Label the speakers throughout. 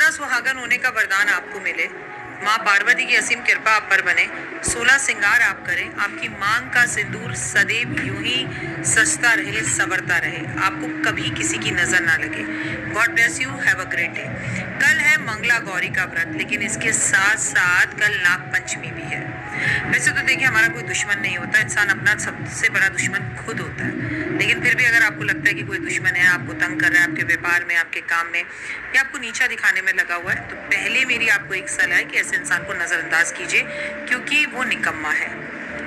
Speaker 1: सदा सुहागन होने का वरदान आपको मिले, माँ पार्वती की असीम कृपा आप पर बने, 16 श्रृंगार आप करें, आपकी मांग का सिंदूर सदैव यूं ही सजता रहे, संवरता रहे, आपको कभी किसी की नजर ना लगे। God bless you, have a great day. कल है मंगला गौरी का व्रत, लेकिन इसके साथ साथ कल नाग पंचमी भी है। वैसे तो देखिए, हमारा कोई दुश्मन नहीं होता, इंसान अपना सबसे बड़ा दुश्मन खुद होता है। लेकिन फिर भी अगर आपको लगता है कि कोई दुश्मन है, आपको तंग कर रहा है, आपके व्यापार में, आपके काम में, या आपको नीचा दिखाने में लगा हुआ है, तो पहले मेरी आपको एक सलाह है कि ऐसे इंसान को नजरअंदाज कीजिए, क्योंकि वो निकम्मा है।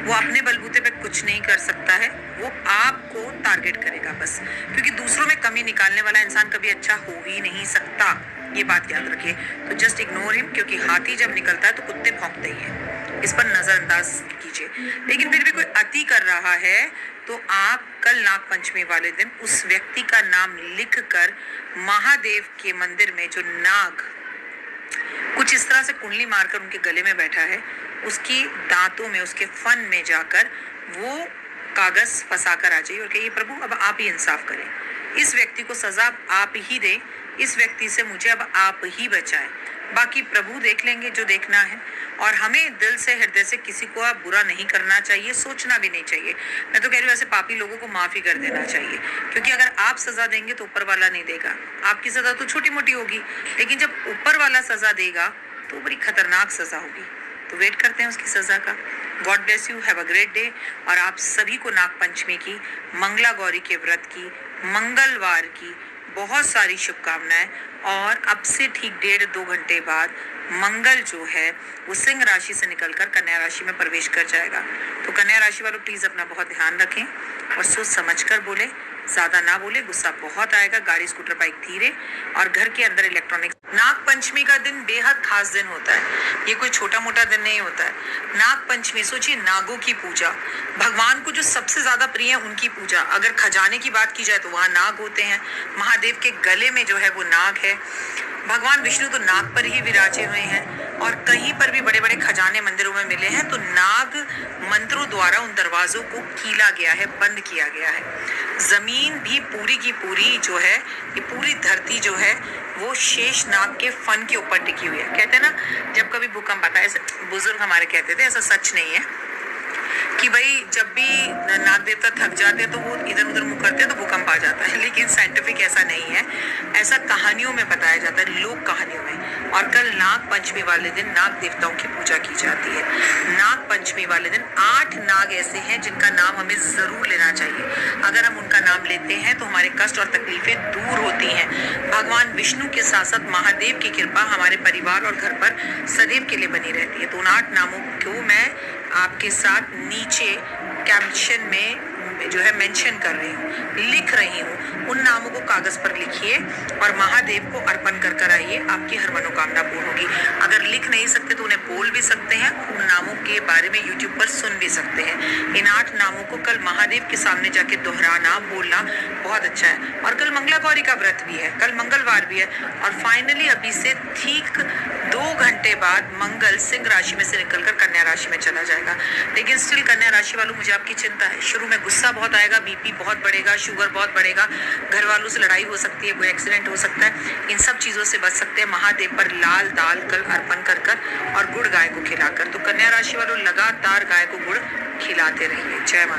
Speaker 1: वो अपने बलबूते पे कुछ नहीं कर सकता है, वो आपको टारगेट करेगा बस, क्योंकि दूसरों में कमी निकालने वाला इंसान कभी अच्छा हो ही नहीं सकता। ये बात याद रखिए। तो जस्ट इग्नोर हिम, क्योंकि हाथी जब निकलता है तो कुत्ते भौंकते ही हैं। इस पर नजरअंदाज कीजिए। लेकिन फिर भी कोई अति कर रहा है तो आप कल नाग पंचमी वाले दिन उस व्यक्ति का नाम लिख कर महादेव के मंदिर में, जो नाग कुछ इस तरह से कुंडली मारकर उनके गले में बैठा है, उसकी दांतों में, उसके फन में जाकर वो कागज फंसा कर आ जाइए और कहिए, प्रभु अब आप ही इंसाफ करें, इस व्यक्ति को सजा आप ही दें, इस व्यक्ति से मुझे अब आप ही बचाएं, बाकी प्रभु देख लेंगे जो देखना है। और हमें दिल से, हृदय से किसी को आप बुरा नहीं करना चाहिए, सोचना भी नहीं चाहिए। मैं तो कह रही हूँ, ऐसे पापी लोगों को माफी कर देना चाहिए, क्योंकि अगर आप सजा देंगे तो ऊपर वाला नहीं देगा। आपकी सजा तो छोटी मोटी होगी, लेकिन जब ऊपर वाला सजा देगा तो बड़ी खतरनाक सजा होगी। तो वेट करते हैं उसकी सजा का। God bless you, have a great day. और आप सभी को नाग पंचमी की, मंगला गौरी के व्रत की, मंगलवार की बहुत सारी शुभकामनाएं। और अब से ठीक 1.5-2 घंटे बाद मंगल जो है वो सिंह राशि से निकलकर कन्या राशि में प्रवेश कर जाएगा। तो कन्या राशि वालों प्लीज अपना बहुत ध्यान रखें और सोच समझकर बोले, ज्यादा ना बोले, गुस्सा बहुत आएगा। गाड़ी स्कूटर बाइक धीरे, और घर के अंदर इलेक्ट्रॉनिक्स। नाग पंचमी का दिन बेहद खास दिन होता है, ये कोई छोटा मोटा दिन नहीं होता है। नाग पंचमी, सोचिए, नागों की पूजा, भगवान को जो सबसे ज्यादा प्रिय है उनकी पूजा। अगर खजाने की बात की जाए तो वहां नाग होते हैं, महादेव के गले में जो है वो नाग है। भगवान विष्णु तो नाग पर ही विराजे हुए हैं, और कहीं पर भी बड़े बड़े खजाने मंदिरों में मिले हैं तो नाग मंत्रों द्वारा उन दरवाजों को कीला गया है, बंद किया गया है। जमीन भी पूरी की पूरी जो है, ये पूरी धरती जो है वो शेष नाग के फन के ऊपर टिकी हुई है। कहते हैं ना, जब कभी भूकंप आता है, ऐसे बुजुर्ग हमारे कहते थे, ऐसा सच नहीं है कि भाई जब भी नाग देवता थक जाते हैं तो वो इधर उधर मुंह करते हैं तो भूकंप आ जाता है, लेकिन साइंटिफिक ऐसा नहीं है। ऐसा कहानियों में बताया जाता है, लोक कहानियों में। और कल नाग पंचमी वाले दिन नाग देवताओं की पूजा की जाती है। नाग पंचमी वाले दिन 8 नाग ऐसे हैं जिनका नाम हमें जरूर लेना चाहिए। अगर हम उनका नाम लेते हैं तो हमारे कष्ट और तकलीफें दूर होती हैं। भगवान विष्णु के साथ साथ महादेव की कृपा हमारे परिवार और घर पर सदैव के लिए बनी रहती है। तो उन 8 नामों को मैं आपके साथ नीचे कैप्शन में जो है मेंशन कर रही हूँ, लिख रही हूँ। उन नामों को कागज पर लिखिए और महादेव को अर्पण कर कर आइए, आपकी हर मनोकामना पूर्ण होगी। अगर लिख नहीं सकते तो उन्हें बोल भी सकते हैं, उन नामों के बारे में यूट्यूब पर सुन भी सकते हैं। इन 8 नामों को कल महादेव के सामने जाके दोहराना, बोलना बहुत अच्छा है। और कल मंगला गौरी का व्रत भी है, कल मंगलवार भी है। और फाइनली अभी से ठीक 2 घंटे बाद मंगल सिंह राशि में से निकलकर कन्या राशि में चला जाएगा। लेकिन स्टिल कन्या राशि वालों, मुझे आपकी चिंता है। शुरू में गुस्सा बहुत आएगा, बीपी बहुत बढ़ेगा, शुगर बहुत बढ़ेगा, घर वालों से लड़ाई हो सकती है, कोई एक्सीडेंट हो सकता है। इन सब चीजों से बच सकते हैं महादेव पर लाल दाल कल अर्पण कर कर और गुड़ गाय को खिलाकर। तो कन्या राशि वालों लगातार गाय को गुड़ खिलाते रहिए। जय माता।